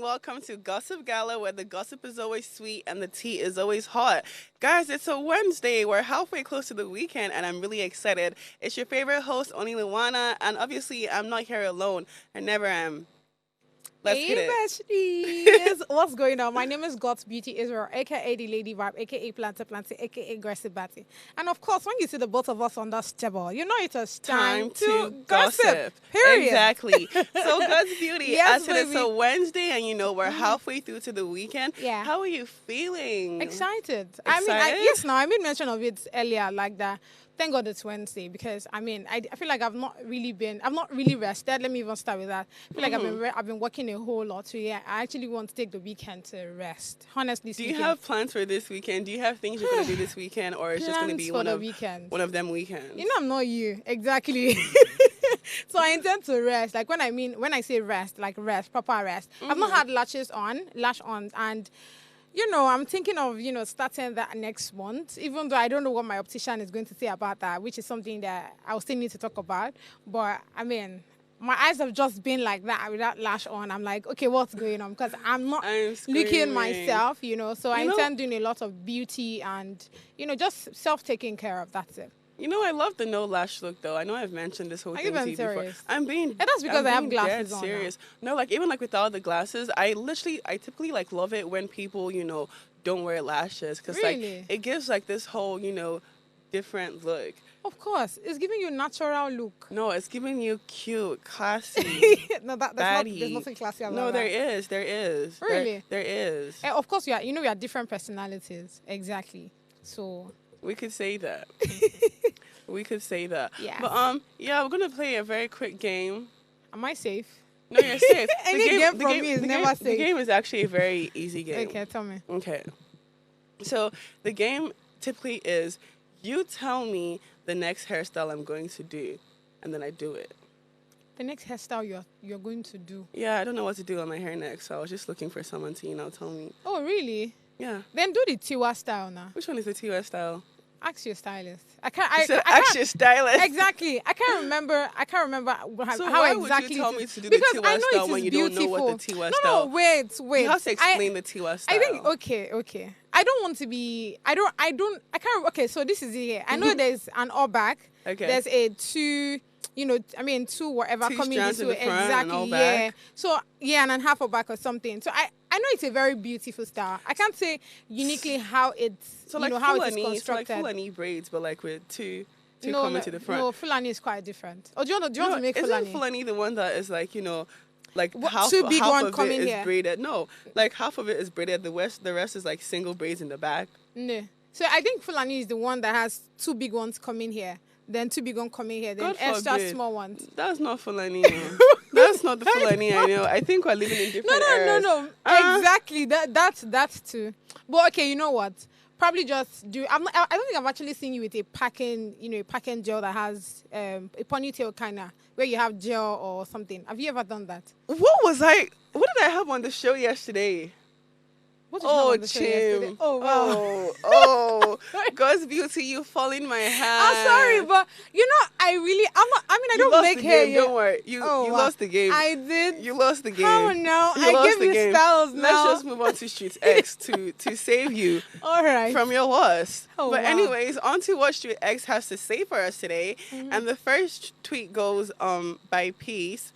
welcome to Gossip Gala, where the gossip is always sweet and the tea is always hot. Guys, it's a Wednesday. We're halfway close to the weekend, and I'm really excited. It's your favorite host, Oni Luana, and obviously, I'm not here alone. I never am. Let's hey, get it. besties. What's going on? My name is God's Beauty Israel, a.k.a. The Lady Vibe, a.k.a. Planty, a.k.a. Aggressive Batty. And of course, when you see the both of us on that table, you know it is time to gossip. Period. Exactly. So, God's Beauty, Yes, as it's a baby. Wednesday, and you know, we're halfway through to the weekend. Yeah. How are you feeling? Excited. Excited? Yes, now, I made mention of it earlier, like that. Thank God it's Wednesday because I feel like I've not really rested. Let me even start with that. I feel like I've been working a whole lot. So yeah, I actually want to take the weekend to rest. Honestly Do speaking. you have plans for this weekend? Do you have things you're going to do this weekend, or it's just going to be one of them weekends? You know, I'm not you. Exactly. So I intend to rest. Like when I say rest, like rest, proper rest. I've not had lash on, and you know, I'm thinking of, starting that next month, even though I don't know what my optician is going to say about that, which is something that I'll still need to talk about. But my eyes have just been like that without lash on. I'm like, okay, what's going on? Because I'm not looking myself, so I intend doing a lot of beauty and, just self-taking care of. That's it. You know, I love the no lash look, though. I know I've mentioned this whole thing to you before. And that's because I have glasses on. Serious. No, like even like without the glasses, I typically like love it when people, don't wear lashes, because like it gives like this whole, different look. Of course, it's giving you a natural look. No, it's giving you cute, classy. No, there's nothing classy about that. No, there is. Really? There is. And of course, we are different personalities. Exactly. So we could say that. We could say that. Yeah. But we're gonna play a very quick game. Am I safe? No, you're safe. Any game from me is never safe. The game is actually a very easy game. Okay, tell me. Okay. So the game typically is you tell me the next hairstyle I'm going to do, and then I do it. The next hairstyle you're going to do? Yeah, I don't know what to do on my hair next, so I was just looking for someone to, tell me. Oh, really? Yeah. Then do the Tiwa style now. Which one is the Tiwa style? Ask your stylist. Ask your stylist. Exactly. I can't remember so how why exactly. Would you tell me to do the Tiwa style when you don't know what the Tiwa style? No, wait. You have to explain the Tiwa style. I think okay. I don't want to be. I can't. Okay, so this is it here. I know there's an all back. Okay. There's a two. Two whatever coming into it. Exactly. Yeah. So and then half a back or something. So I know it's a very beautiful style. I can't say uniquely how it's how it is constructed. So like Fulani braids, but like with two coming to the front. No, Fulani is quite different. Or do you want to make Fulani? Isn't Fulani the one that is like half two big one of coming it is here? Braided? No, like half of it is braided. The rest is like single braids in the back. No. So I think Fulani is the one that has two big ones coming here. Then two big ones coming here, then extra small ones. That's not Fulani. That's not the Fulani I know. I think we're living in different eras. No. Exactly. That's too. But okay, you know what? Probably just do. I don't think I've actually seen you with a packing gel that has a ponytail kind of where you have gel or something. Have you ever done that? What did I have on the show yesterday? Chim. Oh, wow. Oh, God's Beauty, you fall in my hand. I'm sorry, but I don't make hair yet. Don't worry. You lost the game. I did. You lost the game. Oh, no. I gave you styles now. Let's just move on to Street X to save you all right. from your loss. Oh, but wow. anyways, on to what Street X has to say for us today. Mm-hmm. And the first tweet goes by Peace.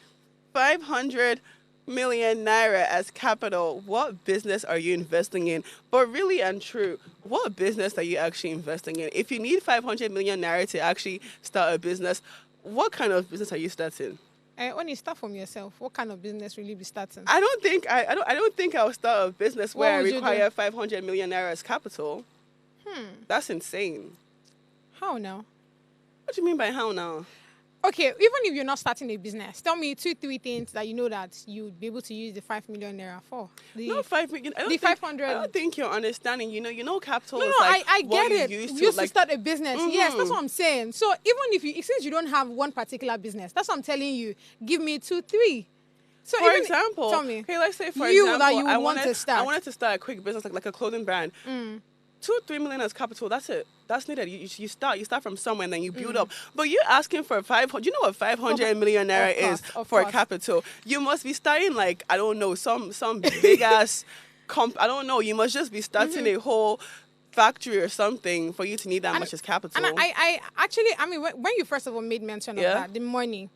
500 million naira as capital. What business are you investing in? But really and true, what business are you actually investing in? If you need 500 million naira to actually start a business, what kind of business are you starting? When you start from yourself, what kind of business will you be starting? I don't think I'll start a business where I require 500 million naira as capital. That's insane. How now? What do you mean by how now? Okay, even if you're not starting a business, tell me 2-3 things that you know that you'd be able to use the 5 million naira for. Not 5 million. 500. I don't think you're understanding. You know, capital is like I get it. You used to start a business. Mm-hmm. Yes, that's what I'm saying. So even since you don't have one particular business, that's what I'm telling you. Give me 2-3. So for example, tell me. Okay, let's say for example, I wanted to start a quick business like a clothing brand. 2-3 million as capital. That's it. That's needed. You start from somewhere and then you build up. But you're asking for 500. You know what 500 million naira is for a capital? You must be starting like, I don't know, some big ass I don't know. You must just be starting a whole factory or something for you to need that much as capital. And I actually, I mean, when you first of all made mention of that, the money,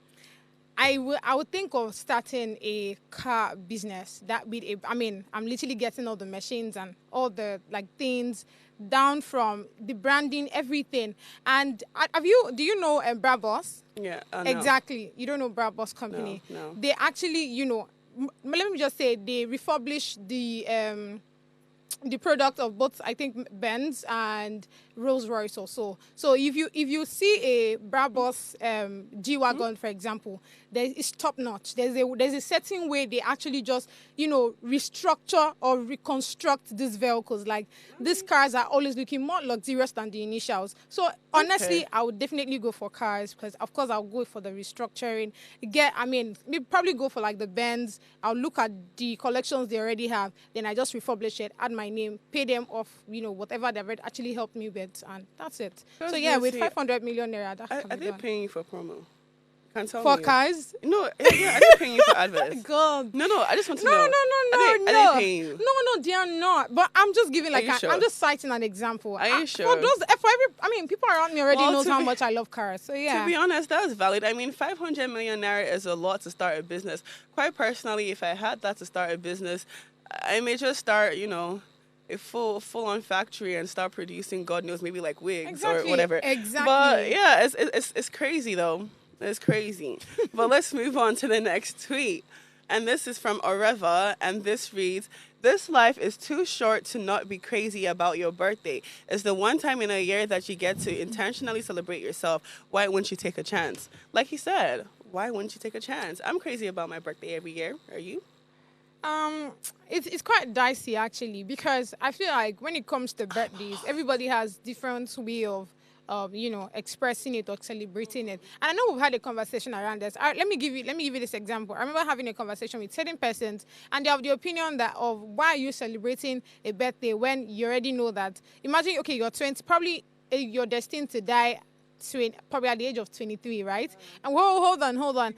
I would think of starting a car business. I'm literally getting all the machines and all the like things down from the branding, everything. And do you know Brabus? Yeah, exactly. You don't know Brabus company? No. They actually, let me just say, they refurbish the product of both, I think, Benz and Rolls Royce also. So if you see a Brabus G-Wagon, for example, it's top notch. There's a certain way they actually just, restructure or reconstruct these vehicles. Like, these cars are always looking more luxurious than the initials. So honestly, I would definitely go for cars because, of course, I'll go for the restructuring. Maybe probably go for like the Benz. I'll look at the collections they already have. Then I just refurbish it, add my name, pay them off, whatever they've actually helped me with, and that's it. So yeah, with 500 million naira, are they paying you for promo? Can't tell for me. cars? No, yeah, are they paying you for adverts? God. No, I just want to know. No. Are they paying you? No, they are not. But I'm just giving I'm just citing an example. Are you sure? People around me already knows how much I love cars. So yeah. To be honest, that's valid. 500 million naira is a lot to start a business. Quite personally, if I had that to start a business, I may just start, a full-on factory and start producing, God knows, maybe like wigs or whatever. Exactly. But yeah, it's crazy though. It's crazy. But let's move on to the next tweet. And this is from Oreva, and this reads, "This life is too short to not be crazy about your birthday. It's the one time in a year that you get to intentionally celebrate yourself. Why wouldn't you take a chance?" Like he said, why wouldn't you take a chance? I'm crazy about my birthday every year. Are you? It's quite dicey actually, because I feel like when it comes to birthdays, everybody has different way of expressing it or celebrating it. And I know we've had a conversation around this. Let me give you this example. I remember having a conversation with certain persons, and they have the opinion that of why are you celebrating a birthday when you already know that. Imagine, okay, you're 20, probably you're destined to die probably at the age of 23, right? And hold on.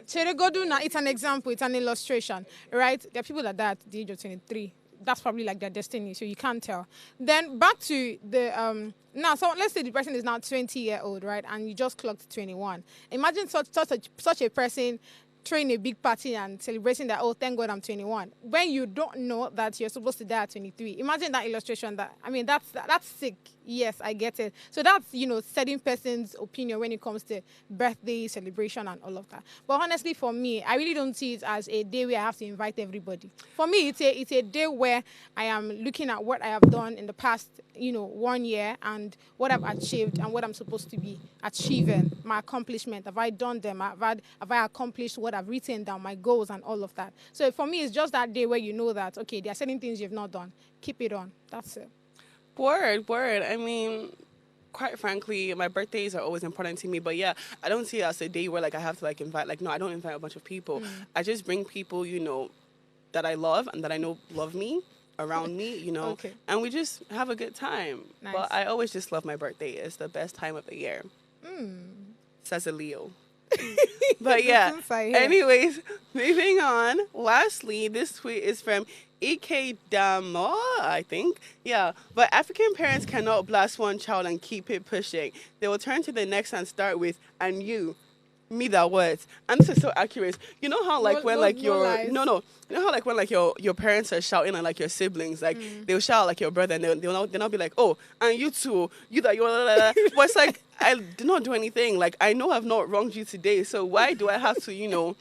It's an example, it's an illustration, right? There are people that die at the age of 23. That's probably like their destiny, so you can't tell. Then back to the now, so let's say the person is now 20-year-old, right? And you just clocked 21. Imagine such a person throwing a big party and celebrating that, oh, thank God I'm 21, when you don't know that you're supposed to die at 23. Imagine that illustration. That's sick. Yes, I get it. So that's, certain person's opinion when it comes to birthday celebration and all of that. But honestly, for me, I really don't see it as a day where I have to invite everybody. For me, it's a day where I am looking at what I have done in the past, 1 year, and what I've achieved and what I'm supposed to be achieving, my accomplishment. Have I done them? Have I accomplished what I've written down, my goals and all of that? So for me, it's just that day where you know that, okay, there are certain things you've not done. Keep it on. That's it. Word. Quite frankly, my birthdays are always important to me. But yeah, I don't see it as a day where I have to invite. No, I don't invite a bunch of people. I just bring people, that I love and that I know love me around me, Okay. And we just have a good time. Nice. But I always just love my birthday. It's the best time of the year. Says a Leo. But yeah, anyways, moving on. Lastly, this tweet is from EK Damo, I think. Yeah, but African parents cannot blast one child and keep it pushing. They will turn to the next and start with, "and you." Me that words. And this is so accurate. You know how your parents are shouting at your siblings, they'll shout like your brother, and they'll not be like, "Oh, and you too, you that you're." But it's like, I did not do anything. I know I've not wronged you today, so why do I have to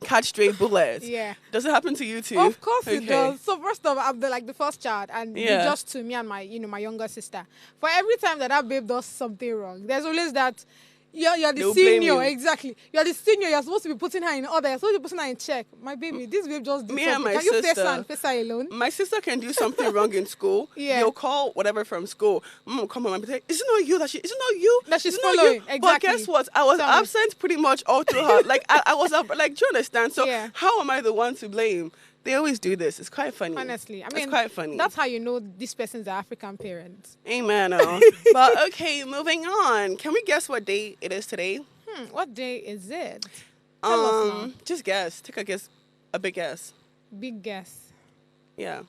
catch stray bullets? Yeah. Does it happen to you too? Of course it does. So first of all, I'm the first child, and just to me and my my younger sister. For every time that babe does something wrong, there's always that. You're the senior, exactly. You're the senior. You're supposed to be putting her in order. You're supposed to be putting her in check. My baby, this babe just did me something. And my can sister, you face her alone? My sister can do something wrong in school. Yeah. They'll call whatever from school. Mom will come home and say, "Is it not you that is it not you that she's following?" Exactly. But guess what? I was absent pretty much all through her. I was up. Do you understand? So how am I the one to blame? They always do this. It's quite funny. Honestly, I it's mean, quite funny. That's how you know this person's an African parent. Amen. But okay, moving on. Can we guess what day it is today? What day is it? Tell us now. Just guess. Take a guess. A big guess. Big guess. Yeah.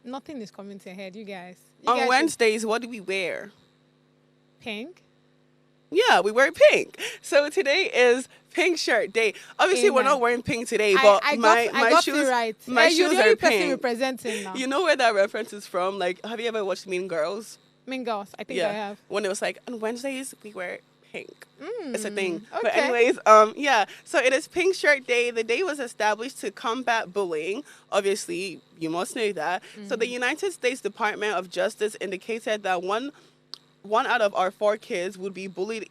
Nothing is coming to your head, you guys. On Wednesdays, what do we wear? Pink. Yeah, we wear pink. So today is Pink Shirt Day. Obviously, we're not wearing pink today, but my shoes, right. my shoes you're the are only pink. person representing now. You know where that reference is from? Like, have you ever watched Mean Girls? Mean Girls, I think I have. When it was like, on Wednesdays, we wear pink. It's a thing. Okay. But anyways, yeah. So it is Pink Shirt Day. The day was established to combat bullying. Obviously, you must know that. So the United States Department of Justice indicated that one out of our 4 kids will be bullied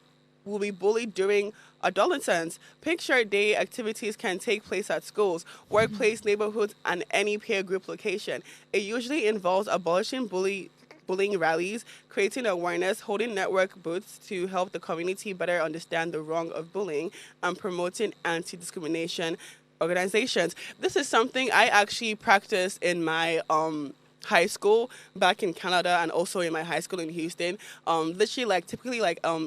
during adolescence. Pink Shirt Day activities can take place at schools, workplace, neighborhoods, and any peer group location. It usually involves abolishing bullying rallies, creating awareness, holding network booths to help the community better understand the wrong of bullying, and promoting anti-discrimination organizations. This is something I actually practiced in my high school back in Canada, and also in my high school in Houston. Literally, typically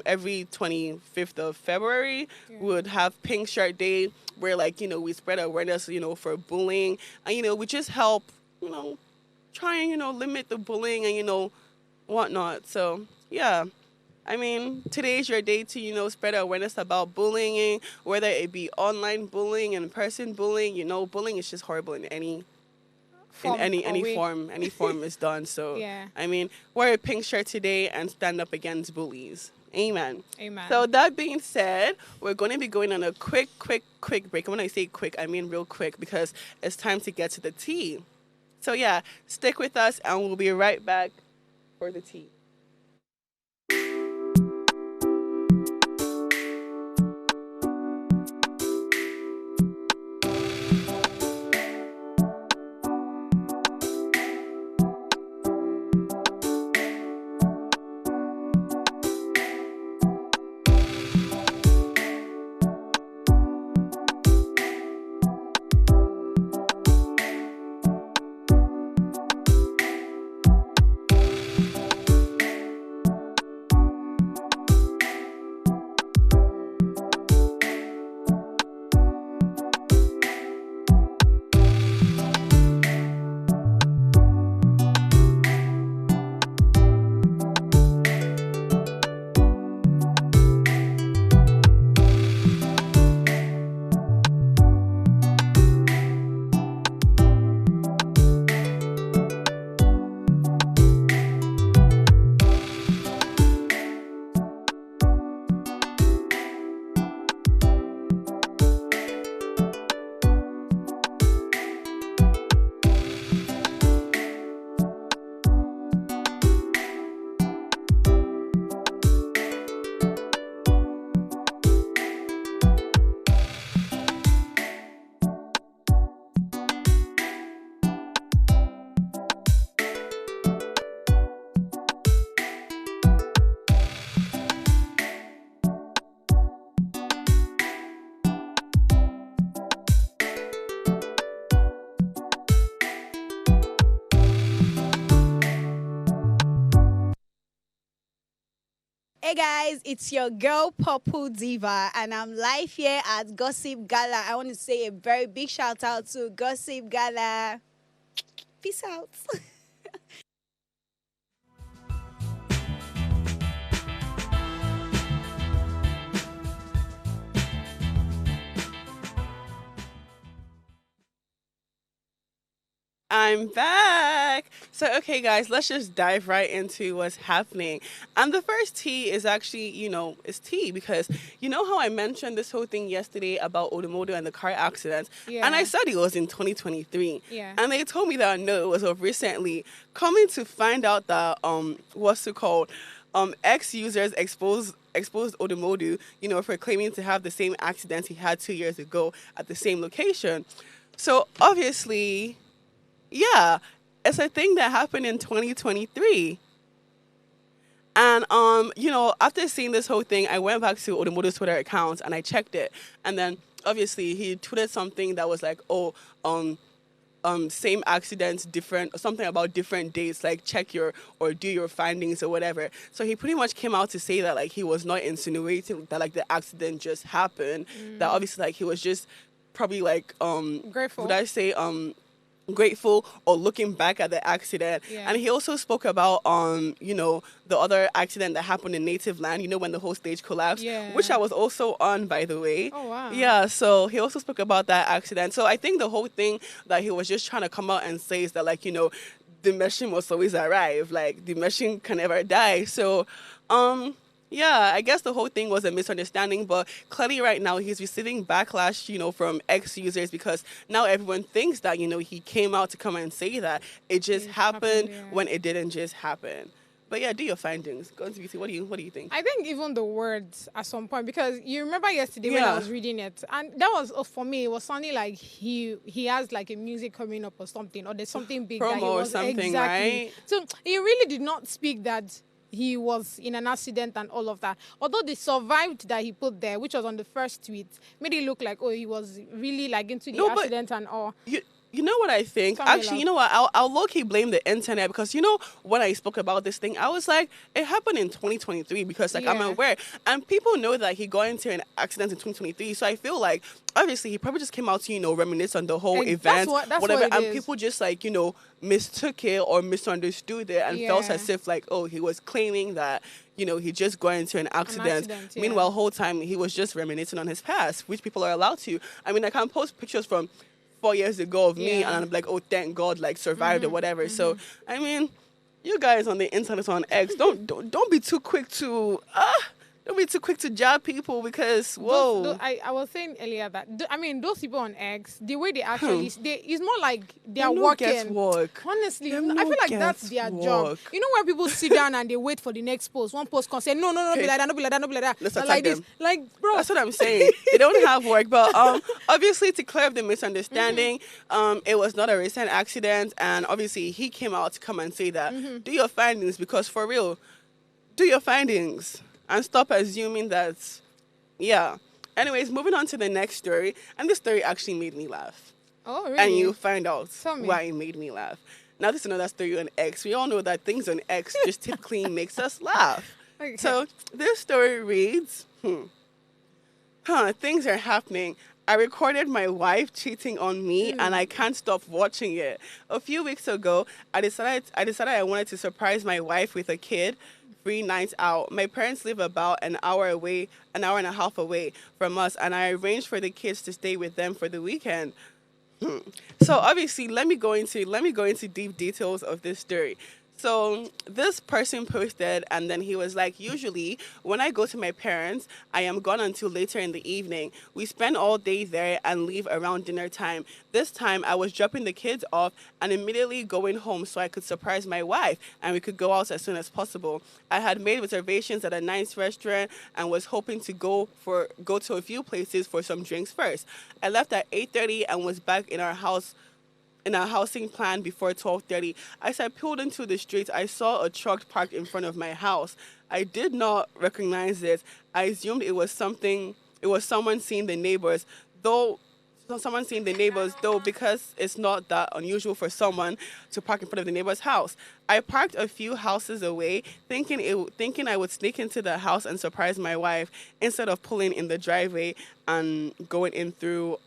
every 25th of February, we would have Pink Shirt Day, where we spread awareness, for bullying, and we just help, try and limit the bullying and whatnot. So yeah, I mean, today's your day to spread awareness about bullying, whether it be online bullying, in-person bullying. Bullying is just horrible in any form is done. So yeah. I mean, wear a pink shirt today and stand up against bullies. Amen. Amen. So that being said, we're going to be going on a quick break. And when I say quick, I mean real quick, because it's time to get to the tea. So yeah, stick with us and we'll be right back for the tea. Hey guys, it's your girl Purple Diva, and I'm live here at Gossip Gala. I want to say a very big shout out to Gossip Gala. Peace out. I'm back. So, okay, guys, let's just dive right into what's happening. And the first tea is actually, it's tea, because how I mentioned this whole thing yesterday about Odumodu and the car accidents? Yeah. And I said it was in 2023. Yeah. And they told me that no, it was of recently. Coming to find out that, what's it called? Ex-users exposed Odumodu, for claiming to have the same accidents he had 2 years ago at the same location. So, obviously, yeah, it's a thing that happened in 2023. And, after seeing this whole thing, I went back to Odumodu's Twitter account and I checked it. And then, obviously, he tweeted something that was like, same accidents, different something about different dates, like check your or do your findings or whatever. So he pretty much came out to say that like he was not insinuating that like the accident just happened. That obviously like he was just probably like Grateful. would I say grateful or looking back at the accident. Yeah. And he also spoke about the other accident that happened in native land, when the whole stage collapsed, Yeah. which I was also on, by the way. Oh, wow. Yeah, so he also spoke about that accident. So I think the whole thing that he was just trying to come out and say is that like the machine must always arrive, like the machine can never die. So yeah, I guess the whole thing was a misunderstanding, but clearly right now he's receiving backlash, from ex-users because now everyone thinks that, he came out to come and say that it just happened yeah. when it didn't just happen. But yeah, do your findings. Go into BT. What do you think? I think even the words at some point, because you remember yesterday when Yeah. I was reading it, and that was for me. It was sounding like he has like a music coming up or something, or there's something big that he Promo or was something, exactly. right? So he really did not speak that he was in an accident and all of that. Although the survived that he put there, which was on the first tweet, made it look like he was really like into the No, but accident and all. You know what I think? Tell me, Actually, love. you know what? I'll low-key blame the internet because, when I spoke about this thing, I was like, it happened in 2023 because, like, I'm Yeah. aware. And people know that he got into an accident in 2023. So I feel like, obviously, he probably just came out to, reminisce on the whole That's event, what whatever. it And is. people just, like, mistook it or misunderstood it and felt Yeah. as if, like, oh, he was claiming that, he just got into an accident. accident, yeah. Meanwhile, whole time, he was just reminiscing on his past, which people are allowed to. I mean, I can post pictures from 4 years ago of me, Yeah. and I'm like, oh, thank God, like survived or whatever. So, I mean, you guys on the internet on X, don't be too quick to don't be too quick to jab people because whoa. I was saying earlier that those people on X, the way they actually it's more like they are no working. guesswork. Honestly, Them I no feel like that's their job. guesswork. You know when people sit down and they wait for the next post, one post can say no, be Okay. like that, no be like that, no be like that. Let's But attack like this, them. like bro. That's what I'm saying. They don't have work, but obviously to clear up the misunderstanding, it was not a recent accident, and obviously he came out to come and say that do your findings because for real, do your findings and stop assuming that. Yeah. Anyways, moving on to the next story, and this story actually made me laugh, Oh really? and you find out Tell me. why it made me laugh. Now this is another story on X. We all know that things on X just typically makes us laugh. Okay. So this story reads, things are happening. I recorded my wife cheating on me and I can't stop watching it. A few weeks ago, I decided I wanted to surprise my wife with a kid. Free nights out. My parents live about an hour and a half away from us, and I arranged for the kids to stay with them for the weekend. So obviously, let me go into deep details of this story. So this person posted, and then he was like, usually when I go to my parents, I am gone until later in the evening. We spend all day there and leave around dinner time. This time I was dropping the kids off and immediately going home so I could surprise my wife and we could go out as soon as possible. I had made reservations at a nice restaurant and was hoping to go to a few places for some drinks first. I left at 8:30 and was back in our housing plan before 12:30. As I pulled into the street, I saw a truck parked in front of my house. I did not recognize it. I assumed it was someone seeing the neighbors, though because it's not that unusual for someone to park in front of the neighbor's house. I parked a few houses away, thinking I would sneak into the house and surprise my wife instead of pulling in the driveway and going in through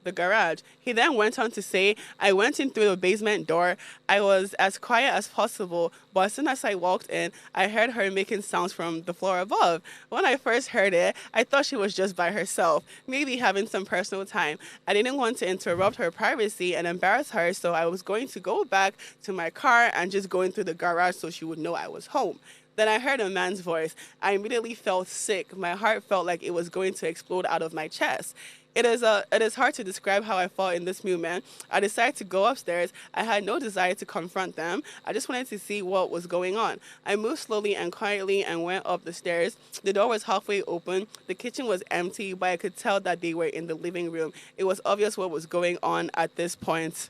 the garage. He then went on to say, I went in through the basement door. I was as quiet as possible, but as soon as I walked in, I heard her making sounds from the floor above. When I first heard it, I thought she was just by herself, maybe having some personal time. I didn't want to interrupt her privacy and embarrass her, so I was going to go back to my car and just go in through the garage so she would know I was home. Then I heard a man's voice. I immediately felt sick. My heart felt like it was going to explode out of my chest. It is hard to describe how I felt in this moment. I decided to go upstairs. I had no desire to confront them. I just wanted to see what was going on. I moved slowly and quietly and went up the stairs. The door was halfway open. The kitchen was empty, but I could tell that they were in the living room. It was obvious what was going on at this point.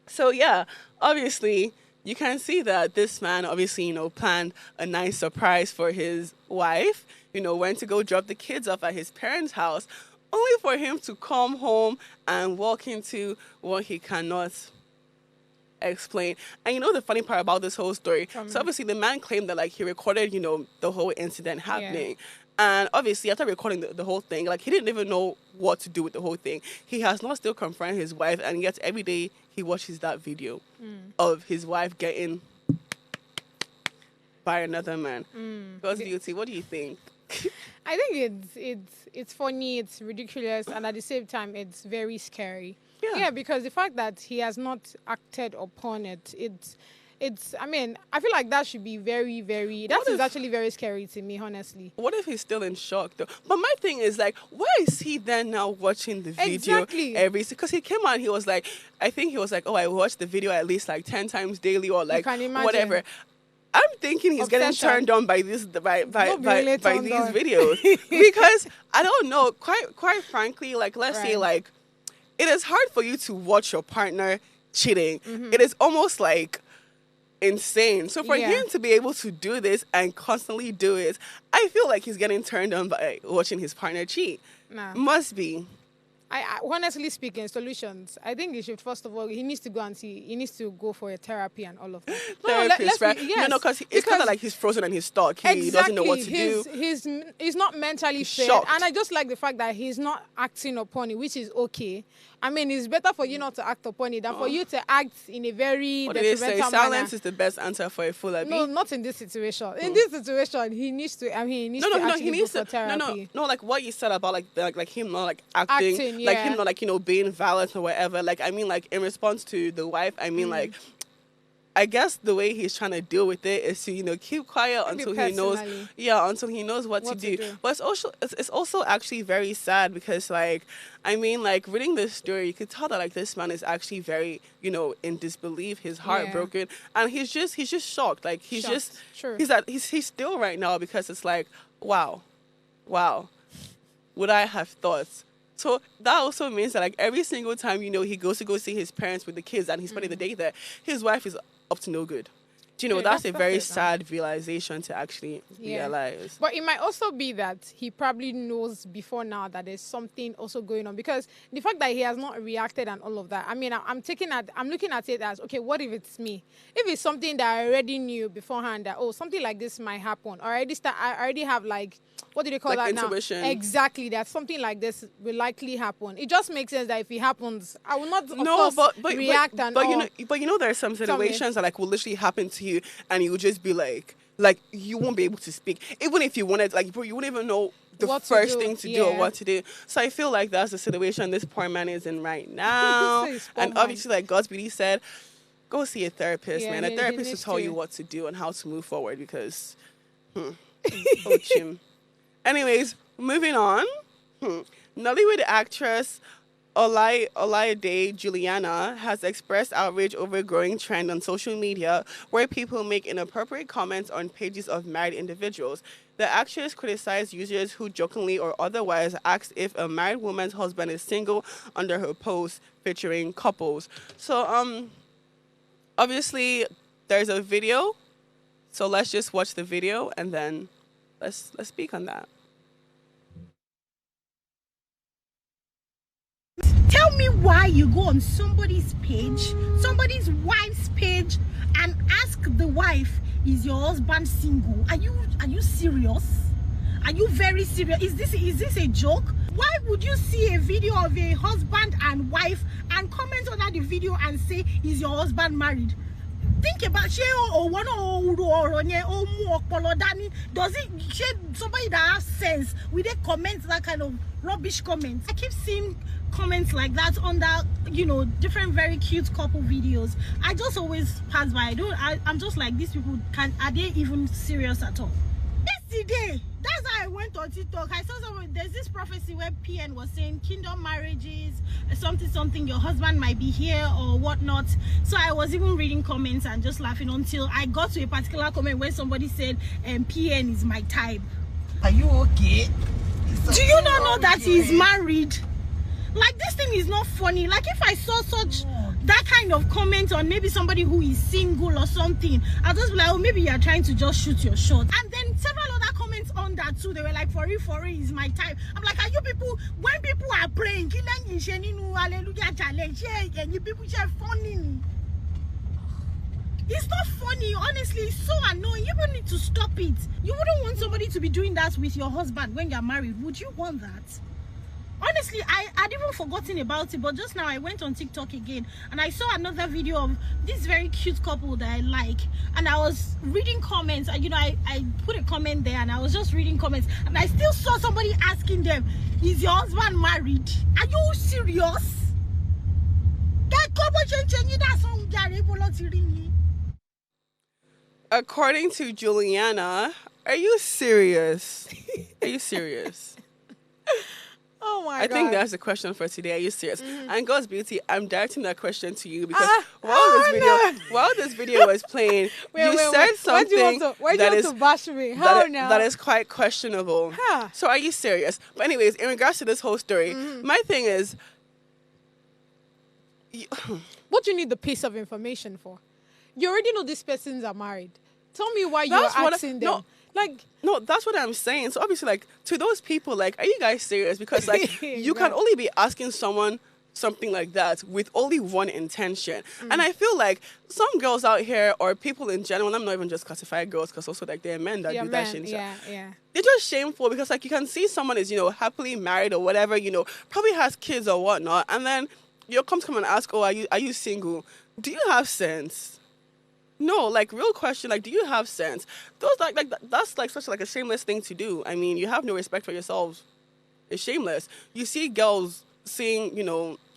So yeah, obviously, you can see that this man obviously, planned a nice surprise for his wife, went to go drop the kids off at his parents' house. only for him to come home and walk into what he cannot explain. And you know the funny part about this whole story? So obviously the man claimed that like he recorded, you know, the whole incident happening. And obviously after recording the whole thing, like he didn't even know what to do with the whole thing. He has not still confronted his wife, and yet every day he watches that video of his wife getting by another man. God's beauty, what do you think? I think it's funny, it's ridiculous, and at the same time, it's very scary. Yeah, because the fact that he has not acted upon it, it's. I mean, I feel like that should be very, very. That is actually very scary to me, honestly. What if he's still in shock though? But my thing is like, why is he then now watching the video every? Because he came out, and he was like, I think he was like, oh, I watched the video at least like 10 times daily or like whatever. I'm thinking he's getting turned on by this by these videos because I don't know. Quite frankly, like let's say like it is hard for you to watch your partner cheating. It is almost like insane. So for him to be able to do this and constantly do it, I feel like he's getting turned on by watching his partner cheat. Must be. I honestly speaking, solutions. I think he should first of all he needs to go for a therapy and all of that. Therapist, right? Yes, no, because it's kind of like he's frozen and he's stuck. He doesn't know what to do. He's not mentally fit, and I just like the fact that he's not acting upon it, which is okay. I mean, it's better for you not to act upon it than for you to act in a very detrimental silence manner. is the best answer for a fool. No, not in this situation. In this situation, he needs to. I mean, he needs to go for therapy. No, like what you said about like him not like acting like him not like, you know, being violent or whatever. Like I mean, like in response to the wife, I mean like. I guess the way he's trying to deal with it is to, you know, keep quiet until he knows what to do. But it's also actually very sad because, like, I mean, like, reading this story, you could tell that, like, this man is actually very, you know, in disbelief, his heart broken, and he's just shocked. Like, he's still right now because it's like, wow, would I have thought? So that also means that, like, every single time, you know, he goes to go see his parents with the kids and he's spending the day there, his wife is up to no good. Do you know, that's a very sad realization to actually realize. But it might also be that he probably knows before now that there's something also going on, because the fact that he has not reacted and all of that, I mean, I'm looking at it as, okay, what if it's me? If it's something that I already knew beforehand that, oh, something like this might happen, or I already have, like, what do they call that intuition. Now? Exactly, that something like this will likely happen. It just makes sense that if it happens, I will not react But you know, there are some situations that like will literally happen to you, and you will just be like you won't be able to speak, even if you wanted. Like, bro, you wouldn't even know the first thing to do or what to do. So I feel like that's the situation this poor man is in right now. And obviously, like God's beauty said, go see a therapist, man. A therapist will tell you what to do and how to move forward because, oh, Jim. Anyways, moving on. Nollywood actress Olaide Juliana has expressed outrage over a growing trend on social media where people make inappropriate comments on pages of married individuals. The actress criticized users who jokingly or otherwise asked if a married woman's husband is single under her post featuring couples. So, obviously, there's a video. So let's just watch the video and then let's speak on that. Tell me why you go on somebody's page, somebody's wife's page, and ask the wife, is your husband single? Are you serious? Are you very serious? Is this a joke? Why would you see a video of a husband and wife and comment under the video and say, is your husband married? Think about does it somebody that has sense will they comment that kind of rubbish comments? I keep seeing comments like that under, you know, different very cute couple videos. I just always pass by. I'm just like, these people are they even serious at all? Yesterday, that's how I went on TikTok. I saw there's this prophecy where PN was saying kingdom marriages, something, your husband might be here or whatnot. So I was even reading comments and just laughing until I got to a particular comment where somebody said, PN is my type. Are you okay? Do you not know that he's married? Like, this thing is not funny. Like, if I saw that kind of comment on maybe somebody who is single or something, I'll just be like, oh, maybe you're trying to just shoot your shot. And then several other comments on that too. They were like, for it is my time. I'm like, are you people, when people are praying, hallelujah challenge, and you people are funny. It's not funny, honestly. It's so annoying. You don't need to stop it. You wouldn't want somebody to be doing that with your husband when you're married. Would you want that? Honestly, I'd even forgotten about it, but just now I went on TikTok again and I saw another video of this very cute couple that I like, and I was reading comments, and I put a comment there and I was just reading comments, and I still saw somebody asking them, is your husband married? Are you serious? According to Juliana, are you serious? Are you serious? Oh my God. I think that's the question for today. Are you serious? And God's Beauty, I'm directing that question to you because while this video was playing, you said something that is quite questionable. Huh. So are you serious? But anyways, in regards to this whole story, my thing is, what do you need the piece of information for? You already know these persons are married. Tell me why you're asking them. No, that's what I'm saying. So obviously, like, to those people, like, are you guys serious? Because, like, you can only be asking someone something like that with only one intention. And I feel like some girls out here, or people in general, I'm not even just classifying girls, because also, like, there are men that do that shit. Yeah. They're just shameful because, like, you can see someone is, happily married or whatever, probably has kids or whatnot, and then you'll come and ask, oh, are you single? Do you have sense? No, like, real question, like, do you have sense? Those that's like such like a shameless thing to do. I mean, you have no respect for yourselves. It's shameless. You see girls seeing,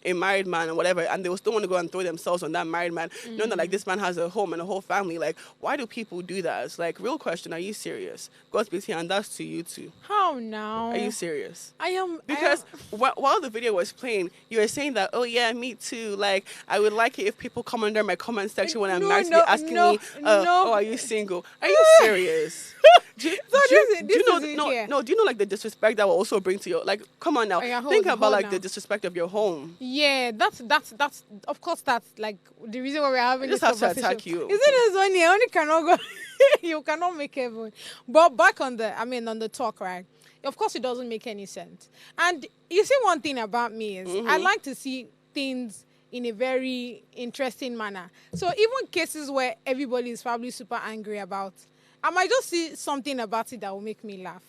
a married man or whatever, and they will still want to go and throw themselves on that married man, knowing that, like, this man has a home and a whole family. Like, why do people do that? It's like, real question, are you serious? God's Beauty, and that's to you too. How now? Are you serious? I am. Because while the video was playing, you were saying that, oh yeah, me too. Like, I would like it if people come under my comment section when I'm married to be asking me, oh, are you single? Are you serious? Do you know like the disrespect that will also bring to your, like, come on now, think about like the disrespect of your home. Yeah, that's of course that's like the reason why we're having this conversation. Just have to attack you. Isn't this one? You only cannot go. You cannot make heaven. But back on the talk, right? Of course, it doesn't make any sense. And you see, one thing about me is I like to see things in a very interesting manner. So even cases where everybody is probably super angry about, I might just see something about it that will make me laugh.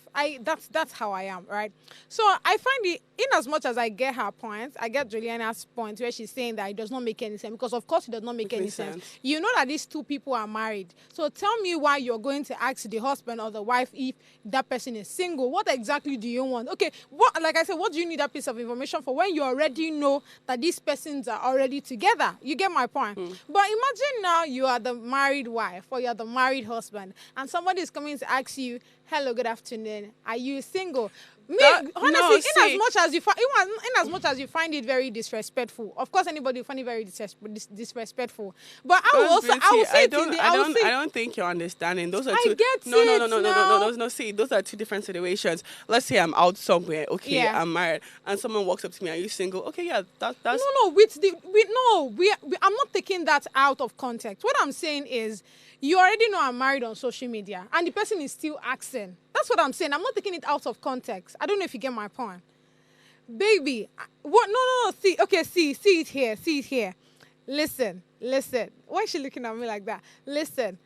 That's how I am, right? So I find it, in as much as I get her point, I get Juliana's point where she's saying that it does not make any sense, because of course it does not make any sense. You know that these two people are married. So tell me why you're going to ask the husband or the wife if that person is single. What exactly do you want? Okay, like I said, what do you need that piece of information for when you already know that these persons are already together? You get my point? But imagine now you are the married wife or you're the married husband, and somebody is coming to ask you, hello, good afternoon, are you single? Honestly, in as much as you find it very disrespectful, of course anybody will find it very disrespectful. But I don't think you're understanding. Those are two. No. See, those are two different situations. Let's say I'm out somewhere. Okay, I'm married, and someone walks up to me. Are you single? Okay, yeah, that's. I'm not taking that out of context. What I'm saying is, you already know I'm married on social media, and the person is still asking. That's what I'm saying. I'm not taking it out of context. I don't know if you get my point. Baby, what? No. See it here. Listen. Why is she looking at me like that? Listen.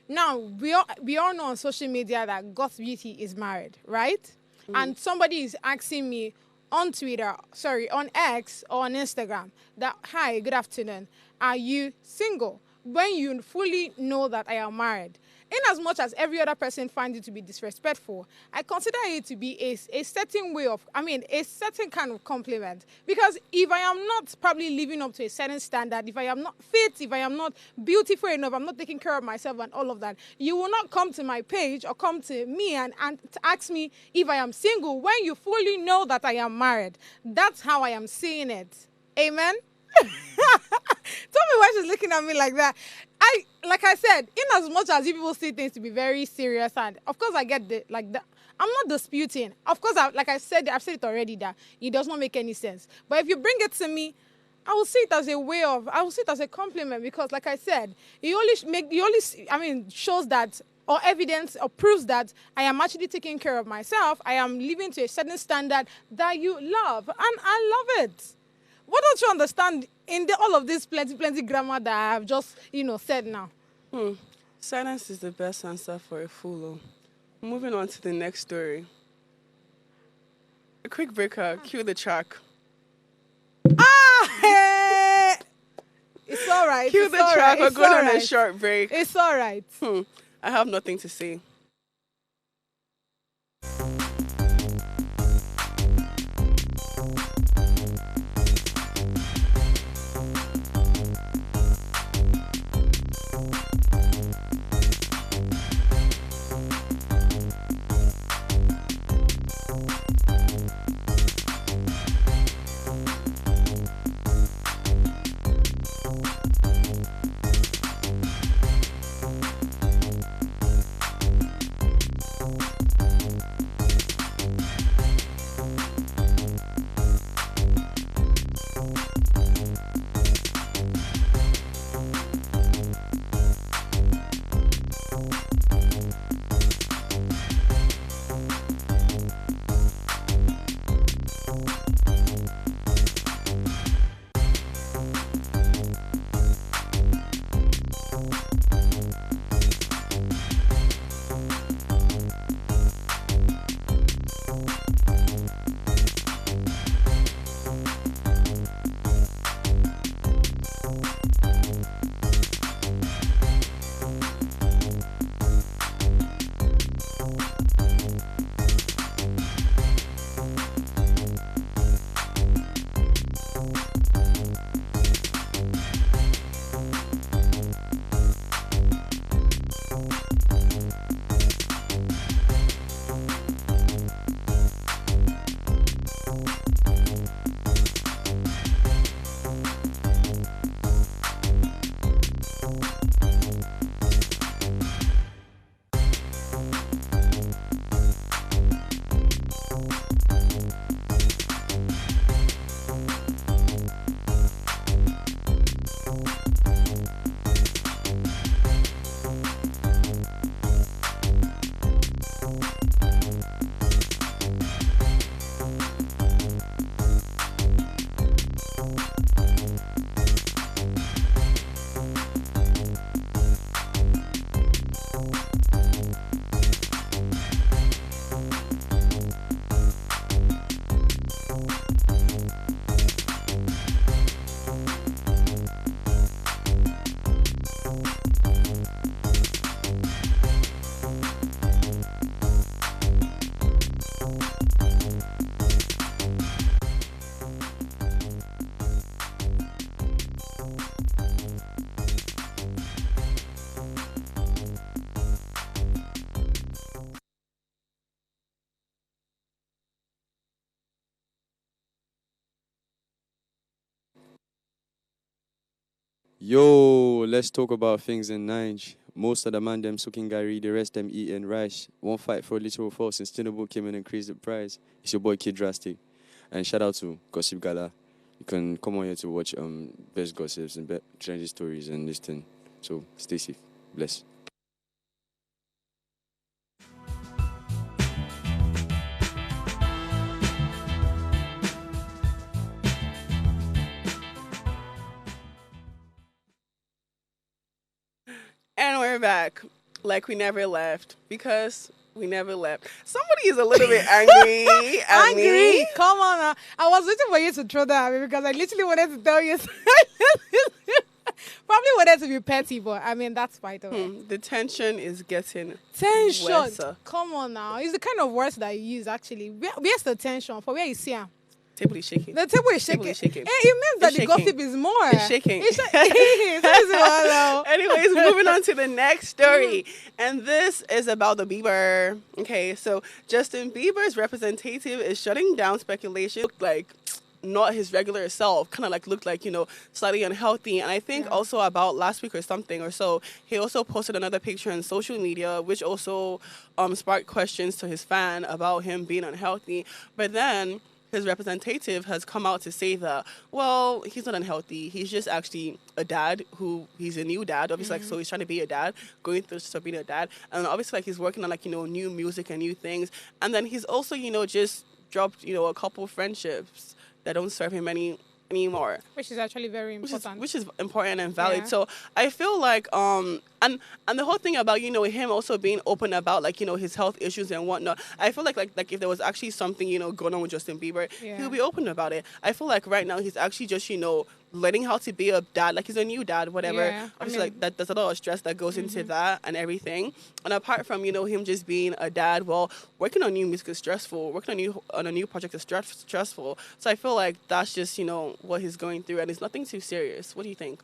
Now, we all know on social media that God's Beauty is married, right? And somebody is asking me on on X or on Instagram that, hi, good afternoon, are you single? When you fully know that I am married. In as much as every other person finds it to be disrespectful, I consider it to be a certain a certain kind of compliment. Because if I am not probably living up to a certain standard, if I am not fit, if I am not beautiful enough, I'm not taking care of myself and all of that, you will not come to my page or come to me and ask me if I am single when you fully know that I am married. That's how I am seeing it. Amen? Tell me why she's looking at me like that. Like I said, in as much as people see things to be very serious, and of course I get I'm not disputing. Of course, I've said it already that it does not make any sense. But if you bring it to me, I will see it as a compliment, because like I said, it only shows that or evidence or proofs that I am actually taking care of myself. I am living to a certain standard that you love. And I love it. What don't you understand in all of this plenty grammar that I have just, said now? Silence is the best answer for a fool. Moving on to the next story. A quick breaker. Cue the track. It's all right. Cue the track. We're going on a short break. It's all right. I have nothing to say. Yo, let's talk about things in Nige. Most of the man them sucking Gary, the rest them eating rice. One fight for a little false and Tinubu came and increased the price. It's your boy Kid Drastic. And shout out to Gossip Gala. You can come on here to watch best gossips and trendy stories and this thing. So stay safe. Bless. And we're back like we never left because we never left. Somebody is a little bit angry at Angry? me. Come on now. I was waiting for you to throw that at me because I literally wanted to tell you. Probably wanted to be petty, but I mean, that's fine though. The tension is getting Tension. worse. Come on now. It's the kind of words that you use actually. Where's the tension? For where you see him? Table is shaking. The table is shaking. Table is shaking. It means that It's the shaking. gossip is more. It's shaking. Anyways, moving on to the next story. And this is about the Bieber. Okay, so Justin Bieber's representative is shutting down speculation. Looked like not his regular self, kind of like looked like, slightly unhealthy. And I think also about last week or something or so, he also posted another picture on social media, which also sparked questions to his fan about him being unhealthy. But then his representative has come out to say that, well, he's not unhealthy. He's just actually a dad he's a new dad, obviously, like, so he's trying to be a dad, going through stuff being a dad. And obviously, like, he's working on, like, new music and new things. And then he's also, just dropped, a couple friendships that don't serve him anymore. Which is actually very important. Which is important and valid. Yeah. So I feel like and the whole thing about him also being open about like his health issues and whatnot. I feel like if there was actually something going on with Justin Bieber, he'll be open about it. I feel like right now he's actually just learning how to be a dad, like he's a new dad, whatever. Yeah, Obviously, like that, there's a lot of stress that goes into that and everything. And apart from him just being a dad, well, working on new music is stressful. Working on a new project is stressful. So I feel like that's just what he's going through, and it's nothing too serious. What do you think?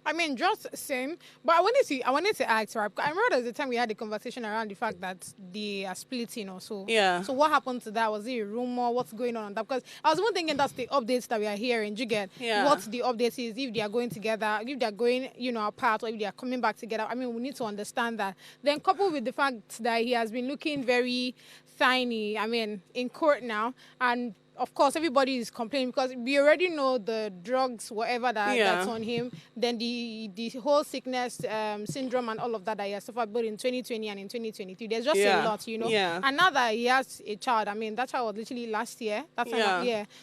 I mean, just same. But I wanted to ask, right? I remember there was a time we had a conversation around the fact that they are splitting or so. Yeah. So what happened to that? Was it a rumor? What's going on that? Because I was even thinking that's the updates that we are hearing. Do you get what the update is? If they are going together, if they are going, apart, or if they are coming back together. I mean, we need to understand that. Then coupled with the fact that he has been looking very tiny, I mean, in court now, and of course, everybody is complaining because we already know the drugs, whatever that's on him. Then the whole sickness, syndrome, and all of that he has suffered both in 2020 and in 2023. There's just a lot, Yeah. And now that he has a child, I mean, that child was literally last year.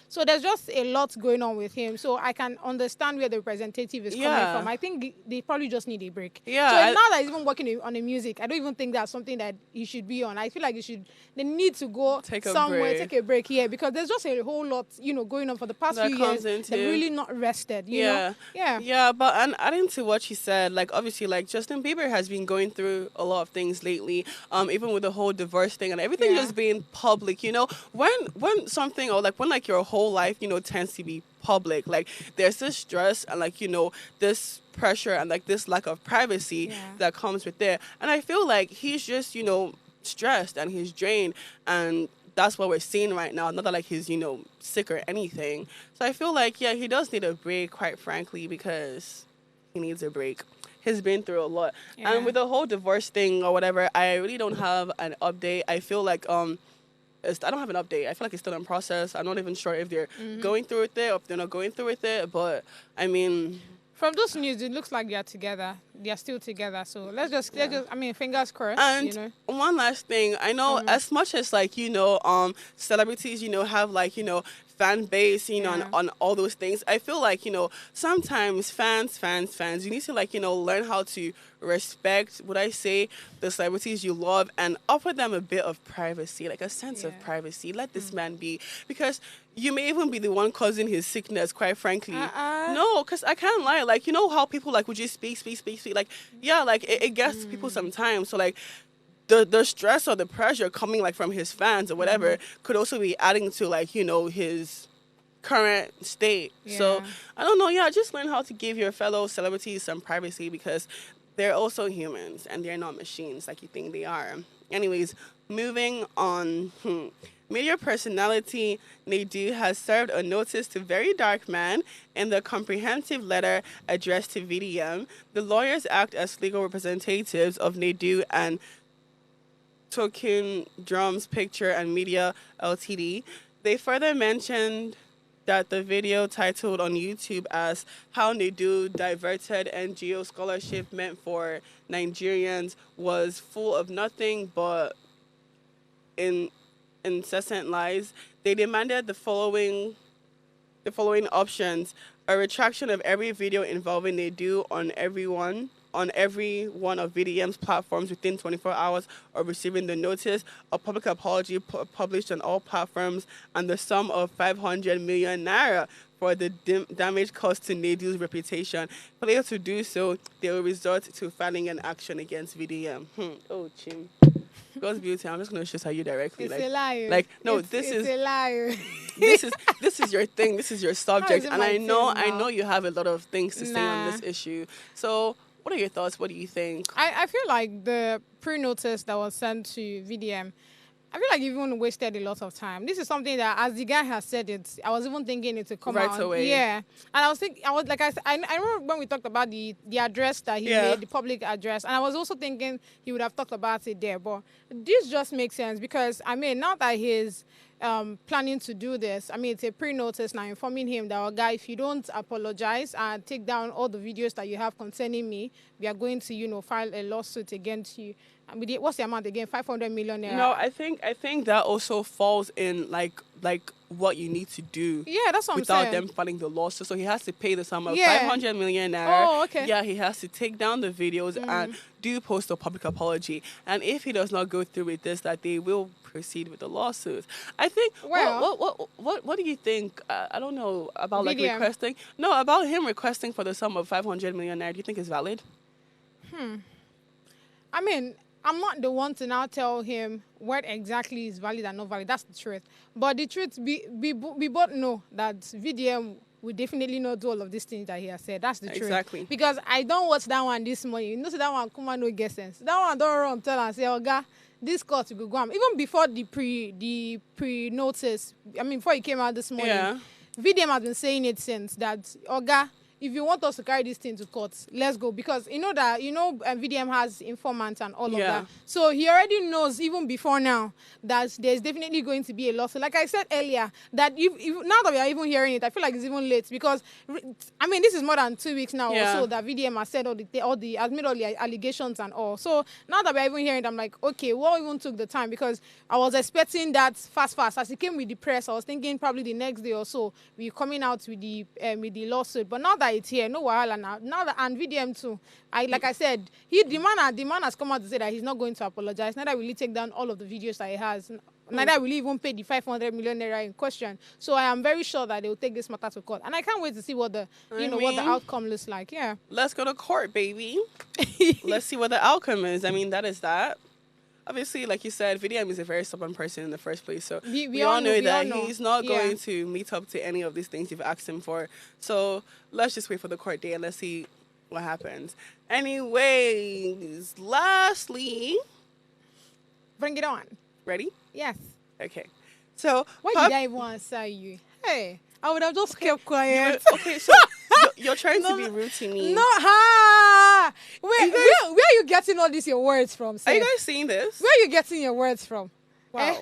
So there's just a lot going on with him. So I can understand where the representative is coming from. I think they probably just need a break. Yeah. So now that he's even working on the music, I don't even think that's something that he should be on. I feel like they need to go somewhere, take a break here, because there's just a whole lot, going on for the past few years. They've really not rested, you know? Yeah, but and adding to what she said, like obviously, like Justin Bieber has been going through a lot of things lately. Even with the whole divorce thing and everything just being public. When something or when your whole life, tends to be public, like there's this stress and this pressure and this lack of privacy that comes with it. And I feel like he's just stressed and he's drained, and that's what we're seeing right now. Not that he's, sick or anything. So I feel like, he does need a break, quite frankly, because he needs a break. He's been through a lot. Yeah. And with the whole divorce thing or whatever, I really don't have an update. I feel like I don't have an update. I feel like it's still in process. I'm not even sure if they're going through with it or if they're not going through with it. But, I mean... From those news, it looks like they are together. They are still together. So let's just I mean, fingers crossed. And one last thing, I know as much as celebrities, have fan base, on all those things. I feel like, sometimes fans, you need to learn how to respect, would I say, the celebrities you love and offer them a bit of privacy, like a sense of privacy. Let this man be, because you may even be the one causing his sickness, quite frankly. No, because I can't lie. How people would just speak. It gets to people sometimes. So the stress or the pressure coming from his fans or whatever could also be adding to his current state. So I don't know. Just learn how to give your fellow celebrities some privacy, because they're also humans and they're not machines like you think they are. Anyways, moving on. Media personality Nedu has served a notice to Very Dark Man in the comprehensive letter addressed to VDM. The lawyers act as legal representatives of Nedu and Token Drums Picture and Media Ltd. They further mentioned that the video titled on YouTube as How Nedu Diverted NGO Scholarship Meant for Nigerians was full of nothing but incessant lies. They demanded the following options: a retraction of every video involving Nedu on every one of VDM's platforms within 24 hours of receiving the notice, a public apology published on all platforms, and the sum of 500 million naira for the damage caused to Nedu's reputation. Failure to do so, they will resort to filing an action against VDM. Oh, Chim. God's beauty. I'm just going to show you directly. It's a liar. This is a liar. this is your thing. This is your subject, and I know you have a lot of things to say on this issue. So, what are your thoughts? What do you think? I feel like the pre-notice that was sent to VDM, I feel like you even wasted a lot of time. This is something that, as the guy has said it, I was even thinking it to come right out away. Yeah, and I remember when we talked about the address that he made, the public address, and I was also thinking he would have talked about it there. But this just makes sense because, I mean, now that he's planning to do this. I mean, it's a pre-notice now informing him that, oh, guy, if you don't apologize and take down all the videos that you have concerning me, we are going to, you know, file a lawsuit against you. I mean, what's the amount again? 500 million naira. No, I think that also falls in like what you need to do. Yeah, that's what I'm saying. Without them filing the lawsuit, so he has to pay the sum of Yeah. 500 million naira. Oh, okay. Yeah, he has to take down the videos and do post a public apology. And if he does not go through with this, that they will proceed with the lawsuit. I think. Well, what do you think? I don't know about like VDM. requesting. No, about him requesting for the sum of 500 million naira. Do you think is valid? I mean, I'm not the one to now tell him what exactly is valid and not valid. That's the truth. But the truth, we both know that VDM will definitely not do all of these things that he has said. That's the truth. Exactly. Because I don't watch that one this morning. You know, so that one come and no get sense. That one don't run tell and say, Oga, this court will go. Even before the pre-notice, I mean, before he came out this morning, Yeah. VDM has been saying it since that, Oga, if you want us to carry this thing to court, let's go. Because you know that, VDM has informants and all of Yeah. that. So he already knows, even before now, that there's definitely going to be a lawsuit. Like I said earlier, that if now that we are even hearing it, I feel like it's even late. Because, I mean, this is more than 2 weeks now Yeah. or so that VDM has said has made all the allegations and all. So now that we're even hearing it, I'm like, okay, what even took the time? Because I was expecting that fast. As it came with the press, I was thinking probably the next day or so, we're coming out with the lawsuit. But now that it's here, no wahala now. Now that, and VDM too. Like I said, the man has come out to say that he's not going to apologize. Neither will he take down all of the videos that he has. Neither will he even pay the 500 million naira in question. So I am very sure that they will take this matter to court, and I can't wait to see what the what the outcome looks like. Yeah. Let's go to court, baby. Let's see what the outcome is. I mean, that is that. Obviously, like you said, VDM is a very stubborn person in the first place. So we all know that he's not going to meet up to any of these things you've asked him for. So let's just wait for the court day and let's see what happens. Anyways, lastly, Bring it on. ready? Yes. Okay. So Why did I even answer you? Hey, I would have just kept quiet. okay, so you're trying to be rude to me. No, ha! Where are you getting all these your words from? Are you Seth? guys seeing this? Where are you getting your words from? Wow. Eh?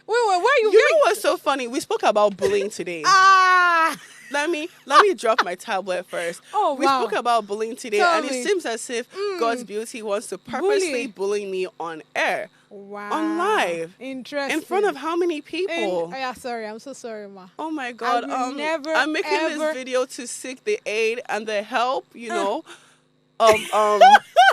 Where are you? You know what's so funny? We spoke about bullying today. Ah! Let me drop my tablet first. Oh, we wow. spoke about bullying today, Tell and me. it seems as if God's beauty wants to purposely bully me on air, Wow. on live, Interesting. in front of how many people? Yeah, sorry. I'm so sorry, ma. Oh my God! will never, I'm making ever- this video to seek the aid and the help, of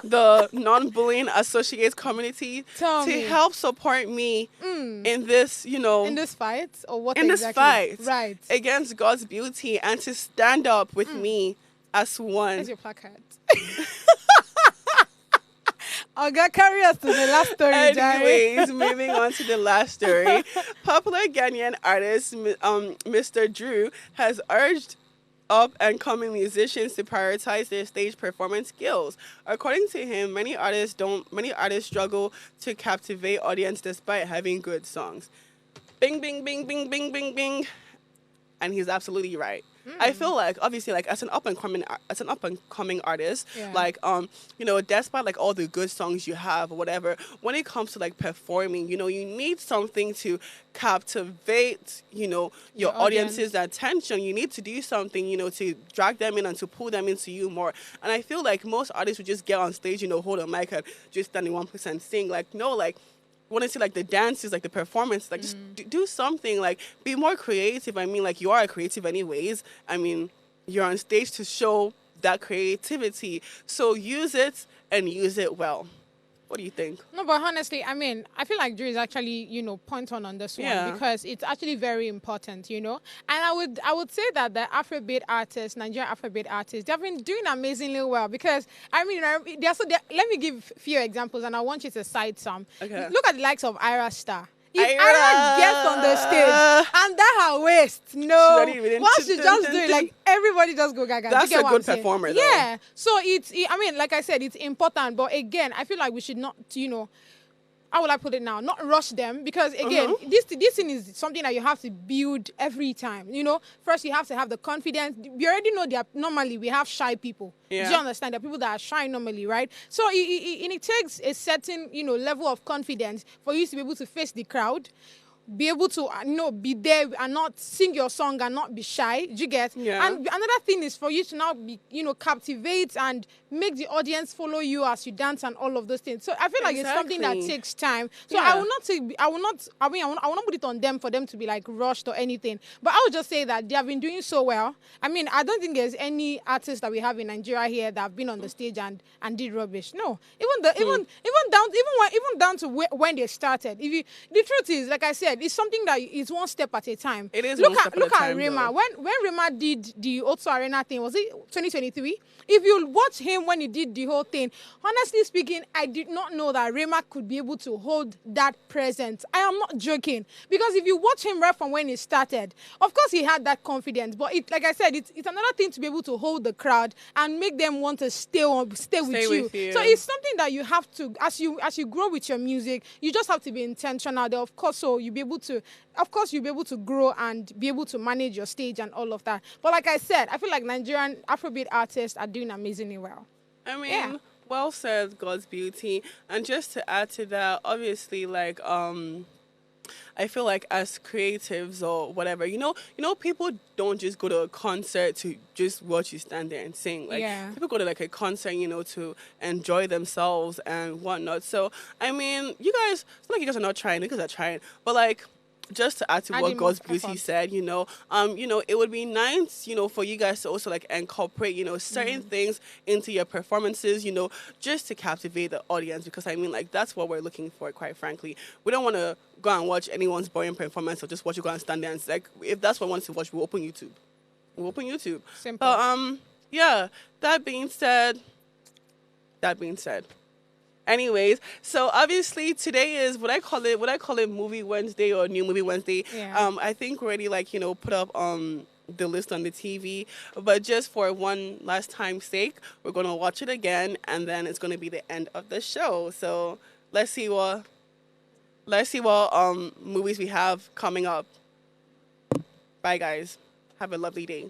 the non-bullying associates community Tell to me. help support me in this, In this fight, or what? in exactly? this fight Right. against God's beauty, and to stand up with me as one. Where's your placard? Oga, carry us to the last story, Anyways, moving on to the last story. Popular Ghanaian artist Mr. Drew has urged up-and-coming musicians to prioritize their stage performance skills. According to him, many artists struggle to captivate audience despite having good songs. Bing, bing, bing, bing, bing, bing, bing. And he's absolutely right. I feel like, obviously, like as an up and coming artist, Yeah. like despite like all the good songs you have or whatever, when it comes to like performing, you need something to captivate, your audience's attention. You need to do something, to drag them in and to pull them into you more. And I feel like most artists would just get on stage, hold a mic and just stand in 1% sing. Like, no, like, want to see like the dances, like the performance, like just do something, like be more creative. I mean, like you are a creative anyways. I mean, you're on stage to show that creativity. So use it and use it well. What do you think? No, but honestly, I mean, I feel like Drew is actually, point on this one because it's actually very important, And I would say that the Afrobeat artists, Nigerian Afrobeat artists, they've been doing amazingly well because, I mean, let me give a few examples and I want you to cite some. Okay. Look at the likes of Ira Star. If Ira Ira gets on the stage and that her waist, no, She don't even- what she just do, like everybody just go gaga. That's You get a what good I'm saying? performer, though. Yeah. So I mean, like I said, it's important, but again, I feel like we should not, how will I put it now? Not rush them because again, this thing is something that you have to build every time. First you have to have the confidence. We already know that normally we have shy people. Yeah. Do you understand? There are people that are shy normally, right? So it takes a certain level of confidence for you to be able to face the crowd. be able to be there and not sing your song and not be shy. Do you get? Yeah. And another thing is for you to now be captivate and make the audience follow you as you dance and all of those things. So I feel like it's something that Exactly. takes time. So Yeah. I will not put it on them for them to be like rushed or anything. But I would just say that they have been doing so well. I mean, I don't think there's any artist that we have in Nigeria here that have been on the stage and did rubbish. No, even down to when they started. The truth is, like I said, it's something that is one step at a time. It is Look one at step at a time, Rema. though. When Rema did the Otto Arena thing, was it 2023? If you watch him when he did the whole thing, honestly speaking, I did not know that Rema could be able to hold that presence. I am not joking. Because if you watch him right from when he started, of course he had that confidence. But like I said, it's another thing to be able to hold the crowd and make them want to stay with you. So it's something that you have to, as you grow with your music, you just have to be intentional there, of course, so you'll be able to grow and be able to manage your stage and all of that. But like I said, I feel like Nigerian Afrobeat artists are doing amazingly well. I mean, Yeah. well said, God's beauty. And just to add to that, obviously, like, I feel like as creatives or whatever, people don't just go to a concert to just watch you stand there and sing. Like, Yeah. people go to like a concert, to enjoy themselves and whatnot. So, I mean, you guys, it's not like you guys are not trying, you guys are trying. But like, just to add to what Adding God's more beauty effort. said, it would be nice, for you guys to also like incorporate, certain things into your performances, just to captivate the audience. Because I mean, like, that's what we're looking for, quite frankly. We don't want to go and watch anyone's boring performance or just watch you go and stand there and like, if that's what we want to watch, we'll open YouTube. Simple. But yeah. That being said. Anyways, so obviously today is what I call it Movie Wednesday or New Movie Wednesday. Yeah. I think we already put up the list on the TV, but just for one last time's sake, we're gonna watch it again, and then it's gonna be the end of the show. So let's see what movies we have coming up. Bye guys. Have a lovely day.